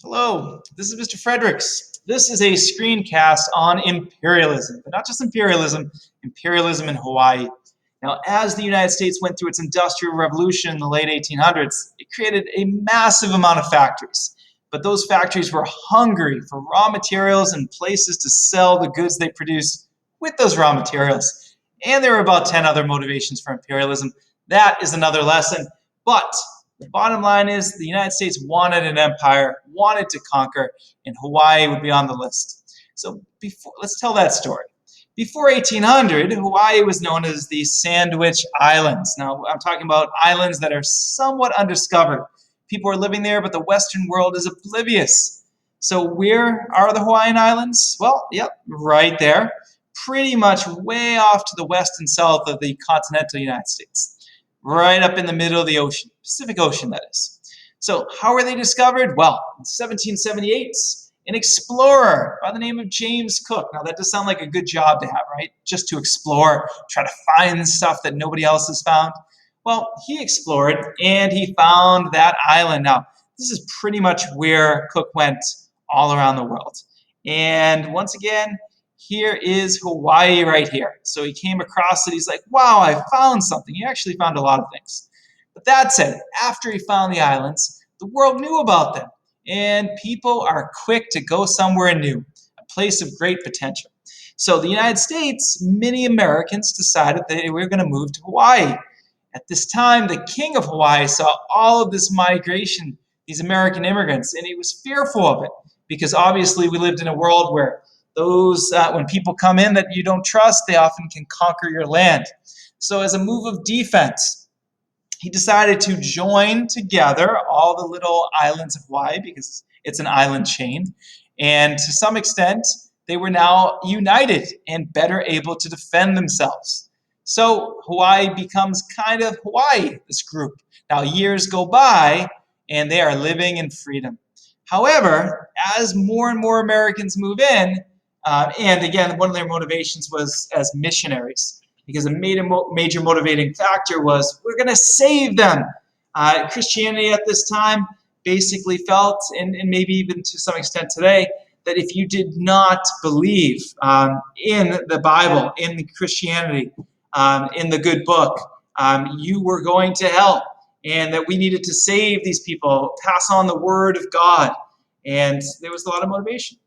Hello, this is Mr. Fredericks. This is a screencast on imperialism, but not just imperialism, imperialism in Hawaii. Now, as the United States went through its industrial revolution in the late 1800s, it created a massive amount of factories. But those factories were hungry for raw materials and places to sell the goods they produced with those raw materials. And there were about 10 other motivations for imperialism. That is another lesson. But the bottom line is the United States wanted an empire, wanted to conquer, and Hawaii would be on the list. So let's tell that story. Before 1800, Hawaii was known as the Sandwich Islands. Now, I'm talking about islands that are somewhat undiscovered. People are living there, but the Western world is oblivious. So where are the Hawaiian Islands? Well, yep, right there. Pretty much way off to the west and south of the continental United States. Right up in the middle of the ocean, Pacific Ocean, that is. So how were they discovered? Well, in 1778, an explorer by the name of James Cook. Now, that does sound like a good job to have, right? Just to explore, try to find stuff that nobody else has found. Well, he explored, and he found that island. Now, this is pretty much where Cook went all around the world. And once again, here is Hawaii right here. So he came across it. He's like, wow, I found something. He actually found a lot of things. But that said, after he found the islands, the world knew about them. And people are quick to go somewhere new, a place of great potential. So the United States, many Americans decided that they were going to move to Hawaii. At this time, the king of Hawaii saw all of this migration, these American immigrants, and he was fearful of it because obviously we lived in a world where when people come in that you don't trust, they often can conquer your land. So as a move of defense, he decided to join together all the little islands of Hawaii because it's an island chain. And to some extent, they were now united and better able to defend themselves. So Hawaii becomes kind of Hawaii, this group. Now years go by and they are living in freedom. However, as more and more Americans move in, and again, one of their motivations was as missionaries, because a major motivating factor was we're going to save them. Christianity at this time basically felt, and maybe even to some extent today, that if you did not believe in the Bible, in Christianity, in the good book, you were going to hell, and that we needed to save these people, pass on the word of God, and there was a lot of motivation.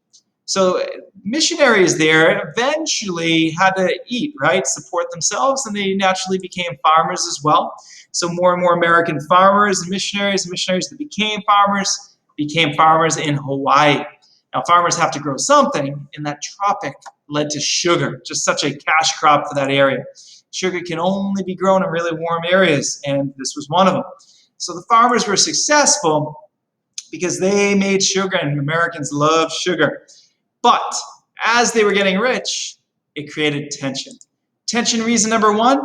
So missionaries there eventually had to eat, right? Support themselves, and they naturally became farmers as well. So more and more American farmers and missionaries that became farmers in Hawaii. Now farmers have to grow something, and that tropic led to sugar, just such a cash crop for that area. Sugar can only be grown in really warm areas, and this was one of them. So the farmers were successful because they made sugar, and Americans love sugar. But as they were getting rich, it created tension. Tension reason number one,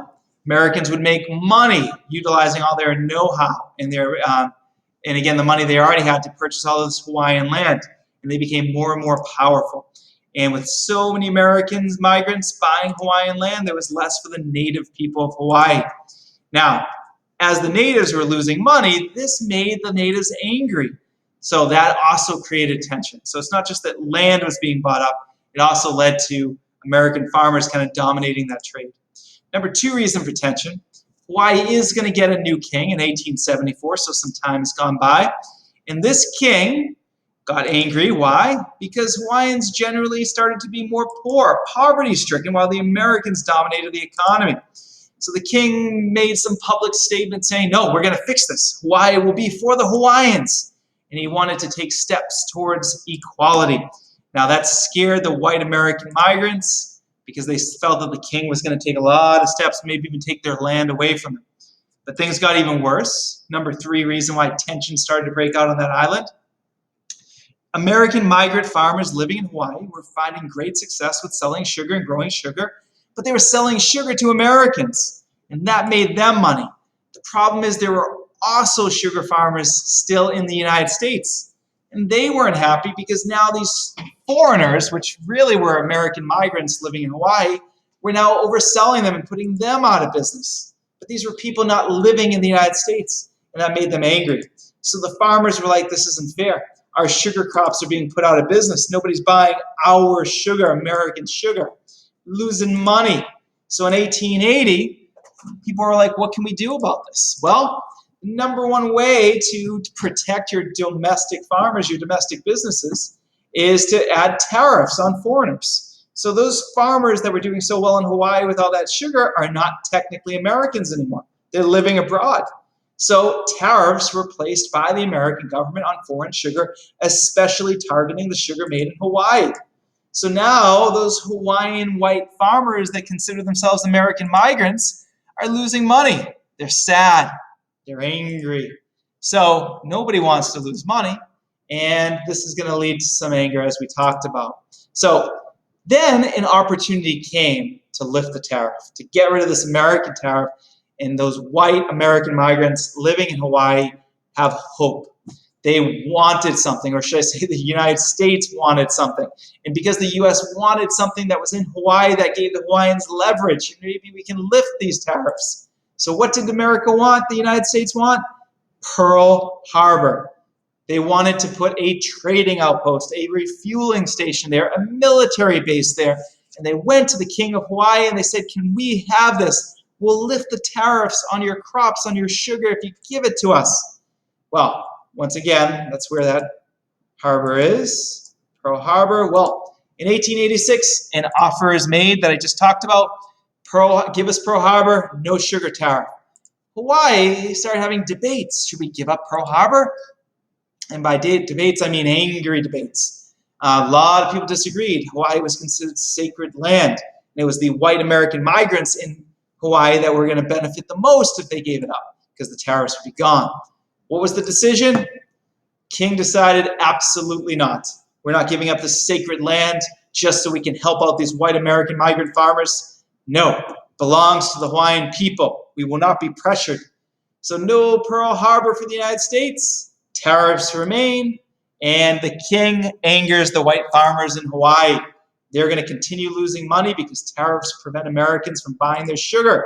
Americans would make money utilizing all their know-how and and again, the money they already had to purchase all of this Hawaiian land, and they became more and more powerful. And with so many Americans, migrants buying Hawaiian land, there was less for the native people of Hawaii. Now, as the natives were losing money, this made the natives angry. So that also created tension. So it's not just that land was being bought up, it also led to American farmers kind of dominating that trade. Number two reason for tension, Hawaii is going to get a new king in 1874, so some time has gone by. And this king got angry. Why? Because Hawaiians generally started to be more poor, poverty-stricken, while the Americans dominated the economy. So the king made some public statement saying, no, we're going to fix this. Hawaii will be for the Hawaiians. And he wanted to take steps towards equality. Now that scared the white American migrants because they felt that the king was going to take a lot of steps, maybe even take their land away from them. But things got even worse. Number three reason why tension started to break out on that island. American migrant farmers living in Hawaii were finding great success with selling sugar and growing sugar, but they were selling sugar to Americans, and that made them money. The problem is there were also sugar farmers still in the United States. And they weren't happy because now these foreigners, which really were American migrants living in Hawaii, were now overselling them and putting them out of business. But these were people not living in the United States, and that made them angry. So the farmers were like, this isn't fair. Our sugar crops are being put out of business. Nobody's buying our sugar, American sugar. Losing money. So in 1880, people were like, what can we do about this? Well, the number one way to protect your domestic farmers, your domestic businesses, is to add tariffs on foreigners. So those farmers that were doing so well in Hawaii with all that sugar are not technically Americans anymore. They're living abroad. So tariffs were placed by the American government on foreign sugar, especially targeting the sugar made in Hawaii. So now those Hawaiian white farmers that consider themselves American migrants are losing money. They're sad. They're angry. So nobody wants to lose money. And this is going to lead to some anger, as we talked about. So then an opportunity came to lift the tariff, to get rid of this American tariff, and those white American migrants living in Hawaii have hope. They wanted something, or should I say the United States wanted something. And because the U.S. wanted something that was in Hawaii, that gave the Hawaiians leverage. Maybe we can lift these tariffs. So what did America want, the United States want? Pearl Harbor. They wanted to put a trading outpost, a refueling station there, a military base there. And they went to the king of Hawaii and they said, can we have this? We'll lift the tariffs on your crops, on your sugar, if you give it to us. Well, once again, that's where that harbor is, Pearl Harbor. Well, in 1886, an offer is made that I just talked about. Give us Pearl Harbor, no sugar tariff. Hawaii started having debates. Should we give up Pearl Harbor? And by debates, I mean angry debates. A lot of people disagreed. Hawaii was considered sacred land. And it was the white American migrants in Hawaii that were going to benefit the most if they gave it up, because the tariffs would be gone. What was the decision? King decided absolutely not. We're not giving up this sacred land just so we can help out these white American migrant farmers. No, it belongs to the Hawaiian people. We will not be pressured. So no Pearl Harbor for the United States. Tariffs remain, and the king angers the white farmers in Hawaii. They're going to continue losing money because tariffs prevent Americans from buying their sugar.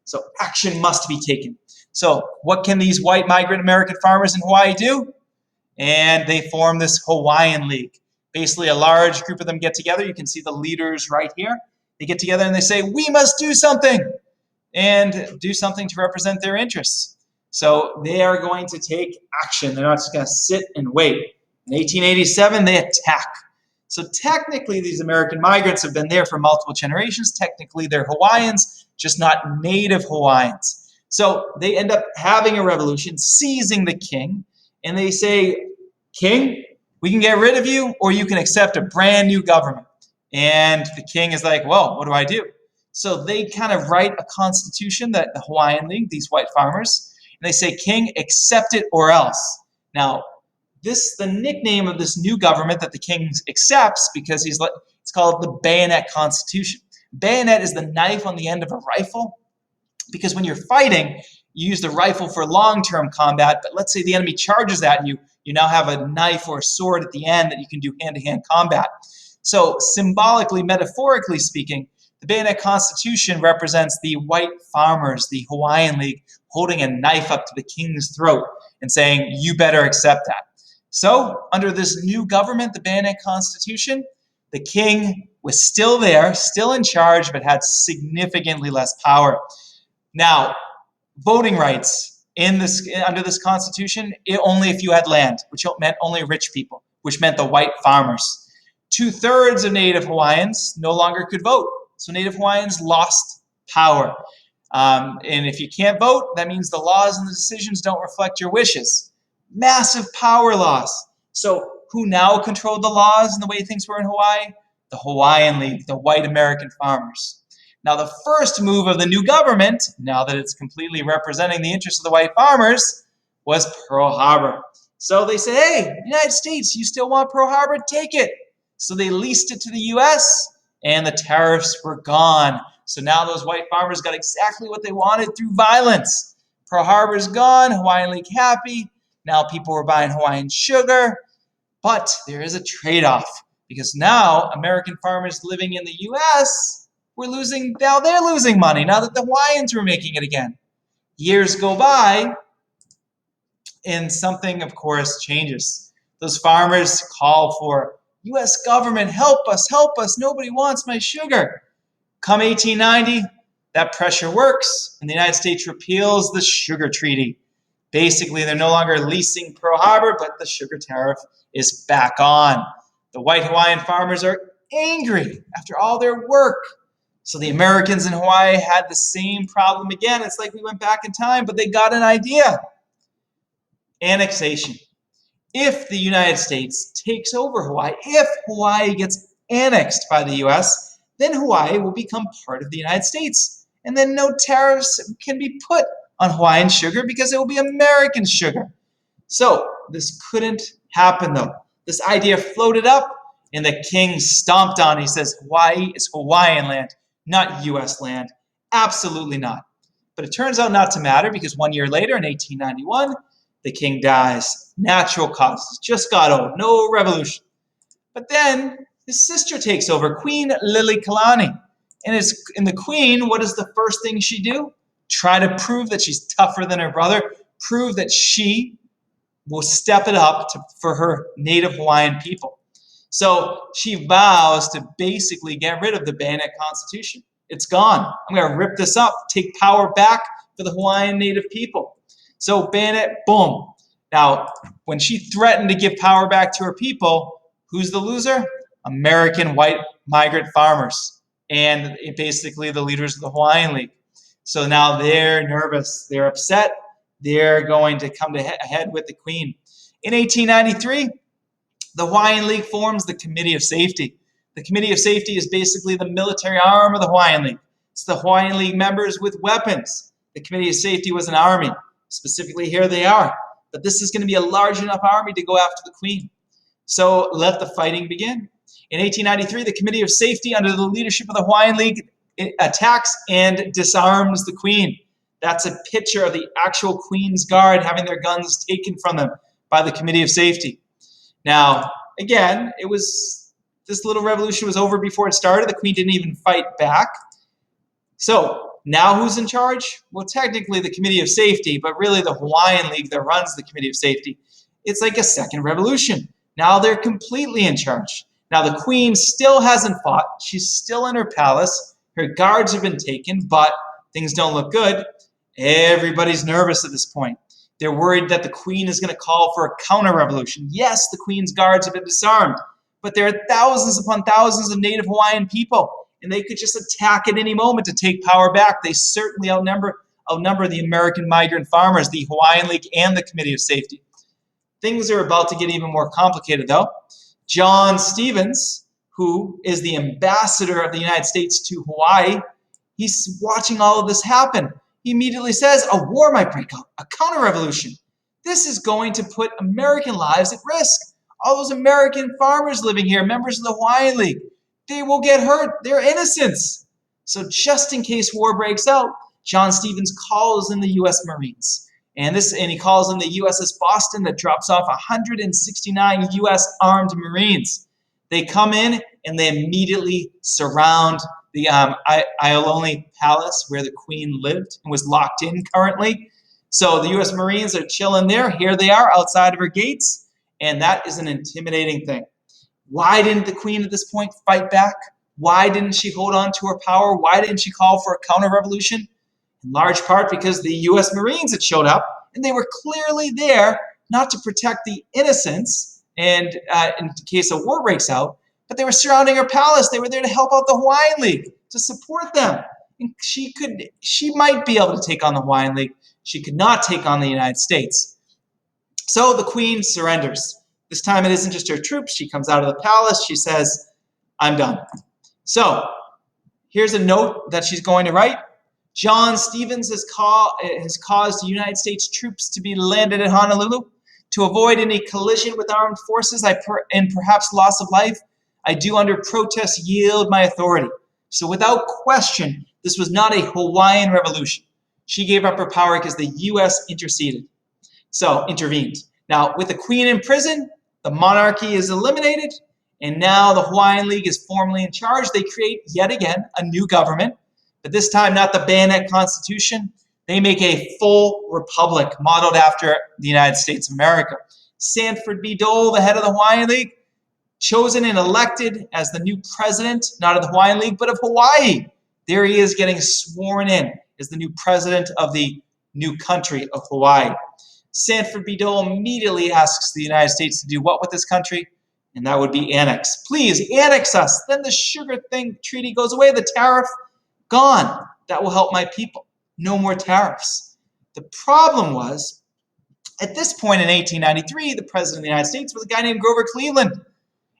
So action must be taken. So what can these white migrant American farmers in Hawaii do? And they form this Hawaiian League. Basically, a large group of them get together. You can see the leaders right here. They get together and they say, we must do something, and do something to represent their interests. So they are going to take action. They're not just going to sit and wait. In 1887, they attack. So technically, these American migrants have been there for multiple generations. Technically, they're Hawaiians, just not native Hawaiians. So they end up having a revolution, seizing the king, and they say, King, we can get rid of you, or you can accept a brand new government. And the king is like, well, what do I do? So they kind of write a constitution, that the Hawaiian League, these white farmers, and they say, King, accept it or else. Now, the nickname of this new government that the king accepts, because it's called the bayonet constitution. Bayonet is the knife on the end of a rifle, because when you're fighting, you use the rifle for long-term combat, but let's say the enemy charges at you, you now have a knife or a sword at the end that you can do hand-to-hand combat. So symbolically, metaphorically speaking, the bayonet constitution represents the white farmers, the Hawaiian League, holding a knife up to the king's throat and saying, you better accept that. So under this new government, the bayonet constitution, the king was still there, still in charge, but had significantly less power. Now, voting rights under this constitution, only if you had land, which meant only rich people, which meant the white farmers. 2/3 of Native Hawaiians no longer could vote. So Native Hawaiians lost power. And if you can't vote, that means the laws and the decisions don't reflect your wishes. Massive power loss. So who now controlled the laws and the way things were in Hawaii? The Hawaiian League, the white American farmers. Now, the first move of the new government, now that it's completely representing the interests of the white farmers, was Pearl Harbor. So they said, hey, United States, you still want Pearl Harbor? Take it. So they leased it to the U.S., and the tariffs were gone. So now those white farmers got exactly what they wanted through violence. Pearl Harbor's gone, Hawaiian League happy. Now people were buying Hawaiian sugar. But there is a trade-off, because now American farmers living in the U.S., now they're losing money, now that the Hawaiians were making it again. Years go by, and something, of course, changes. Those farmers call for, U.S. government, help us, nobody wants my sugar. Come 1890, that pressure works, and the United States repeals the sugar treaty. Basically, they're no longer leasing Pearl Harbor, but the sugar tariff is back on. The white Hawaiian farmers are angry after all their work. So the Americans in Hawaii had the same problem again. It's like we went back in time, but they got an idea. Annexation. If the United States takes over Hawaii, if Hawaii gets annexed by the U.S., then Hawaii will become part of the United States. And then no tariffs can be put on Hawaiian sugar because it will be American sugar. So this couldn't happen, though. This idea floated up, and the king stomped on it. He says, Hawaii is Hawaiian land, not U.S. land. Absolutely not. But it turns out not to matter, because 1 year later, in 1891, the king dies. Natural causes. Just got old. No revolution. But then his sister takes over, Queen Liliuokalani. And the queen, what does the first thing she do? Try to prove that she's tougher than her brother. Prove that she will step it up for her native Hawaiian people. So she vows to basically get rid of the Bayonet Constitution. It's gone. I'm going to rip this up, take power back for the Hawaiian native people. So bayonet, boom. Now, when she threatened to give power back to her people, who's the loser? American white migrant farmers and basically the leaders of the Hawaiian League. So now they're nervous. They're upset. They're going to come to head with the Queen. In 1893, the Hawaiian League forms the Committee of Safety. The Committee of Safety is basically the military arm of the Hawaiian League. It's the Hawaiian League members with weapons. The Committee of Safety was an army. Specifically, here they are. But this is going to be a large enough army to go after the Queen. So let the fighting begin. In 1893, the Committee of Safety, under the leadership of the Hawaiian League, attacks and disarms the Queen. That's a picture of the actual Queen's Guard having their guns taken from them by the Committee of Safety. Now, again, this little revolution was over before it started. The Queen didn't even fight back. So now who's in charge? Well, technically the Committee of Safety, but really the Hawaiian League that runs the Committee of Safety. It's like a second revolution. Now they're completely in charge. Now the Queen still hasn't fought. She's still in her palace. Her guards have been taken, but things don't look good. Everybody's nervous at this point. They're worried that the Queen is going to call for a counter-revolution. Yes, the Queen's guards have been disarmed, but there are thousands upon thousands of native Hawaiian people, and they could just attack at any moment to take power back. They certainly outnumber the American migrant farmers, the Hawaiian League, and the Committee of Safety. Things are about to get even more complicated, though. John Stevens, who is the ambassador of the United States to Hawaii, he's watching all of this happen. He immediately says, a war might break out, a counter-revolution. This is going to put American lives at risk. All those American farmers living here, members of the Hawaiian League, they will get hurt. They're innocents. So just in case war breaks out, John Stevens calls in the U.S. Marines. And he calls in the USS Boston that drops off 169 U.S. armed Marines. They come in and they immediately surround the Iolani Palace where the Queen lived and was locked in currently. So the U.S. Marines are chilling there. Here they are outside of her gates. And that is an intimidating thing. Why didn't the Queen at this point fight back? Why didn't she hold on to her power? Why didn't she call for a counter-revolution? In large part because the U.S. Marines had showed up, and they were clearly there not to protect the innocents and in case a war breaks out, but they were surrounding her palace. They were there to help out the Hawaiian League, to support them. And she might be able to take on the Hawaiian League. She could not take on the United States. So the Queen surrenders. This time it isn't just her troops. She comes out of the palace. She says, I'm done. So here's a note that she's going to write. John Stevens has caused the United States troops to be landed at Honolulu. To avoid any collision with armed forces and perhaps loss of life, I do under protest yield my authority. So without question, this was not a Hawaiian revolution. She gave up her power because the U.S. intervened. Now, with the Queen in prison, the monarchy is eliminated, and now the Hawaiian League is formally in charge. They create, yet again, a new government. But this time, not the Bayonet Constitution. They make a full republic modeled after the United States of America. Sanford B. Dole, the head of the Hawaiian League, chosen and elected as the new president, not of the Hawaiian League, but of Hawaii. There he is getting sworn in as the new president of the new country of Hawaii. Sanford B. Dole immediately asks the United States to do what with this country? And that would be annex. Please annex us. Then the sugar treaty goes away. The tariff, gone. That will help my people. No more tariffs. The problem was, at this point in 1893, the president of the United States was a guy named Grover Cleveland.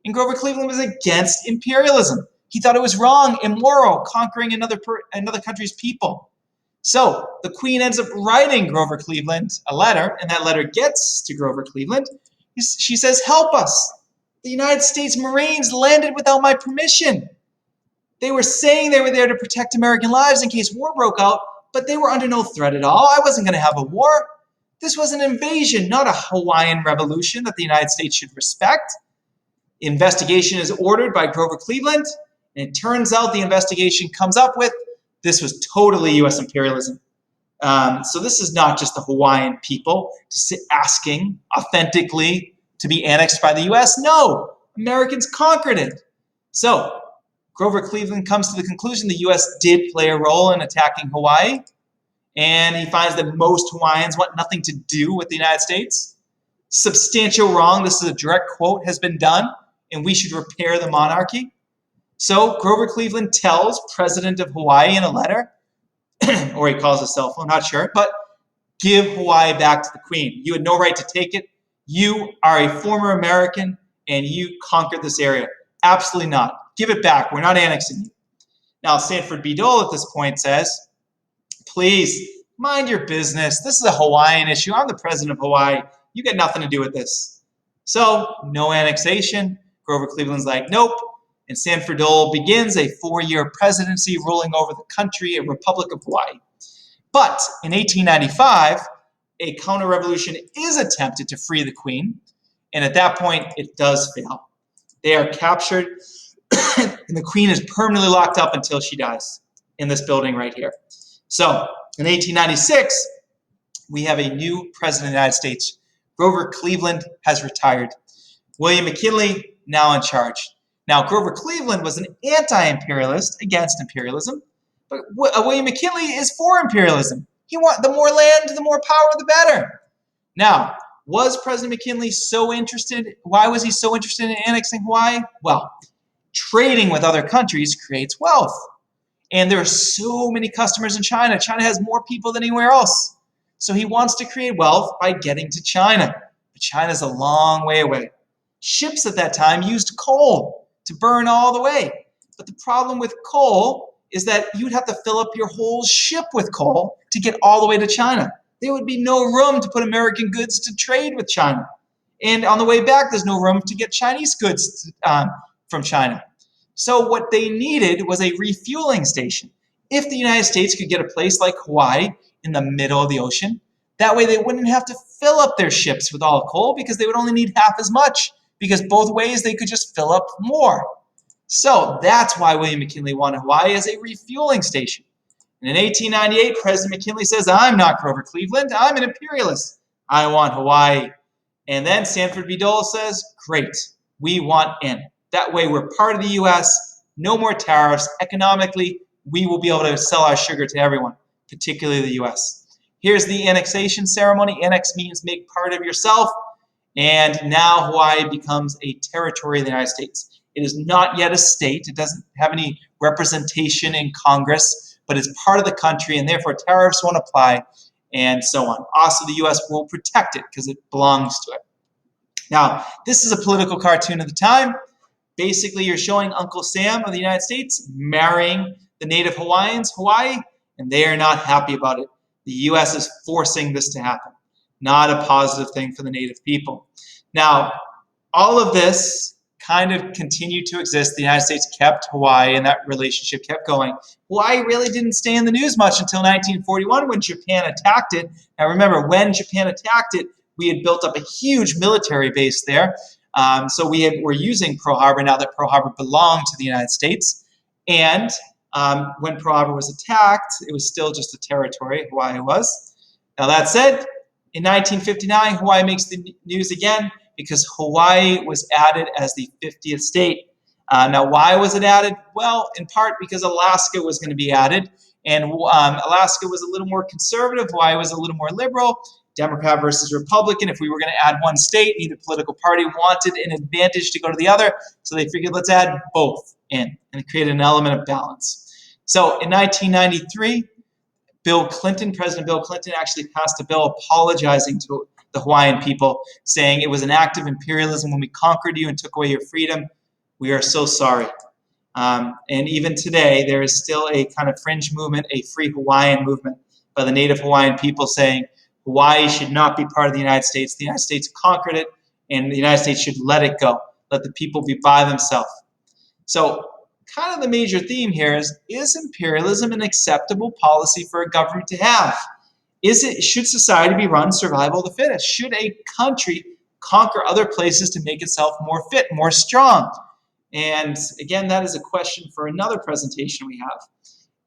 And Grover Cleveland was against imperialism. He thought it was wrong, immoral, conquering another country's people. So the Queen ends up writing Grover Cleveland a letter, and that letter gets to Grover Cleveland. She says, help us. The United States Marines landed without my permission. They were saying they were there to protect American lives in case war broke out, but they were under no threat at all. I wasn't going to have a war. This was an invasion, not a Hawaiian revolution that the United States should respect. Investigation is ordered by Grover Cleveland, and it turns out the investigation comes up with this was totally U.S. imperialism. So this is not just the Hawaiian people just asking authentically to be annexed by the U.S. No, Americans conquered it. So Grover Cleveland comes to the conclusion the U.S. did play a role in attacking Hawaii, and he finds that most Hawaiians want nothing to do with the United States. Substantial wrong, this is a direct quote, has been done, and we should repair the monarchy. So Grover Cleveland tells President of Hawaii in a letter, or he calls his cell phone, not sure, but give Hawaii back to the Queen. You had no right to take it. You are a former American, and you conquered this area. Absolutely not. Give it back. We're not annexing you. Now, Sanford B. Dole at this point says, please, mind your business. This is a Hawaiian issue. I'm the president of Hawaii. You got nothing to do with this. So, no annexation. Grover Cleveland's like, nope. And Sanford Dole begins a 4-year presidency ruling over the country, a Republic of Hawaii. But in 1895, a counter-revolution is attempted to free the Queen. And at that point, it does fail. They are captured, and the Queen is permanently locked up until she dies in this building right here. So in 1896, we have a new president of the United States. Grover Cleveland has retired. William McKinley now in charge. Now, Grover Cleveland was an anti-imperialist against imperialism, but William McKinley is for imperialism. He wants the more land, the more power, the better. Now, was President McKinley so interested? Why was he so interested in annexing Hawaii? Well, trading with other countries creates wealth. And there are so many customers in China. China has more people than anywhere else. So he wants to create wealth by getting to China. But China's a long way away. Ships at that time used coal to burn all the way. But the problem with coal is that you'd have to fill up your whole ship with coal to get all the way to China. There would be no room to put American goods to trade with China. And on the way back, there's no room to get Chinese goods from China. So what they needed was a refueling station. If the United States could get a place like Hawaii in the middle of the ocean, that way they wouldn't have to fill up their ships with all coal because they would only need half as much, because both ways they could just fill up more. So that's why William McKinley wanted Hawaii as a refueling station. And in 1898, President McKinley says, I'm not Grover Cleveland, I'm an imperialist. I want Hawaii. And then Sanford B. Dole says, great, we want in. That way we're part of the U.S., no more tariffs. Economically, we will be able to sell our sugar to everyone, particularly the U.S. Here's the annexation ceremony. Annex means make part of yourself. And now Hawaii becomes a territory of the United States. It is not yet a state. It doesn't have any representation in Congress, but it's part of the country, and therefore tariffs won't apply, and so on. Also, the U.S. will protect it because it belongs to it. Now, this is a political cartoon of the time. Basically, you're showing Uncle Sam of the United States marrying the native Hawaiians, Hawaii, and they are not happy about it. The U.S. is forcing this to happen. Not a positive thing for the native people. Now, all of this kind of continued to exist. The United States kept Hawaii, and that relationship kept going. Hawaii really didn't stay in the news much until 1941 when Japan attacked it. Now remember, when Japan attacked it, we had built up a huge military base there. So we're using Pearl Harbor now that Pearl Harbor belonged to the United States. And when Pearl Harbor was attacked, it was still just a territory, Hawaii was. Now that said, in 1959, Hawaii makes the news again. because Hawaii was added as the 50th state. Now, why was it added? Well, in part because Alaska was going to be added, and Alaska was a little more conservative, Hawaii was a little more liberal, Democrat versus Republican. If we were going to add one state, neither political party wanted an advantage to go to the other, so they figured let's add both in and create an element of balance. So in 1993, President Bill Clinton actually passed a bill apologizing to the Hawaiian people, saying it was an act of imperialism when we conquered you and took away your freedom. We are so sorry. And even today, there is still a kind of fringe movement, a free Hawaiian movement by the native Hawaiian people saying Hawaii should not be part of the United States. The United States conquered it, and the United States should let it go. Let the people be by themselves. So kind of the major theme here is imperialism an acceptable policy for a government to have? Should society be run survival of the fittest? Should a country conquer other places to make itself more fit, more strong? And again, that is a question for another presentation we have.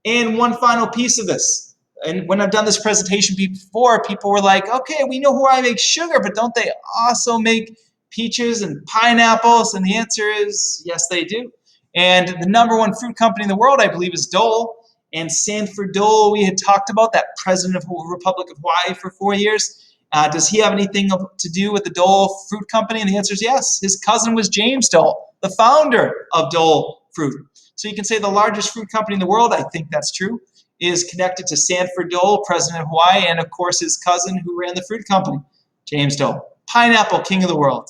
And one final piece of this. And when I've done this presentation before, people were like, okay, we know Hawaii makes sugar, but don't they also make peaches and pineapples? And the answer is yes, they do. And the #1 fruit company in the world, I believe, is Dole. And Sanford Dole, we had talked about, that president of the Republic of Hawaii for 4 years. Does he have anything to do with the Dole Fruit Company? And the answer is yes. His cousin was James Dole, the founder of Dole Fruit. So you can say the largest fruit company in the world, I think that's true, is connected to Sanford Dole, president of Hawaii, and of course his cousin who ran the fruit company, James Dole. Pineapple, king of the world.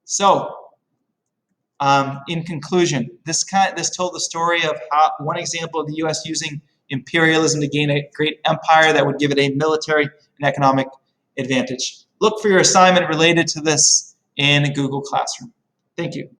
So, in conclusion, this told the story of one example of the U.S. using imperialism to gain a great empire that would give it a military and economic advantage. Look for your assignment related to this in Google Classroom. Thank you.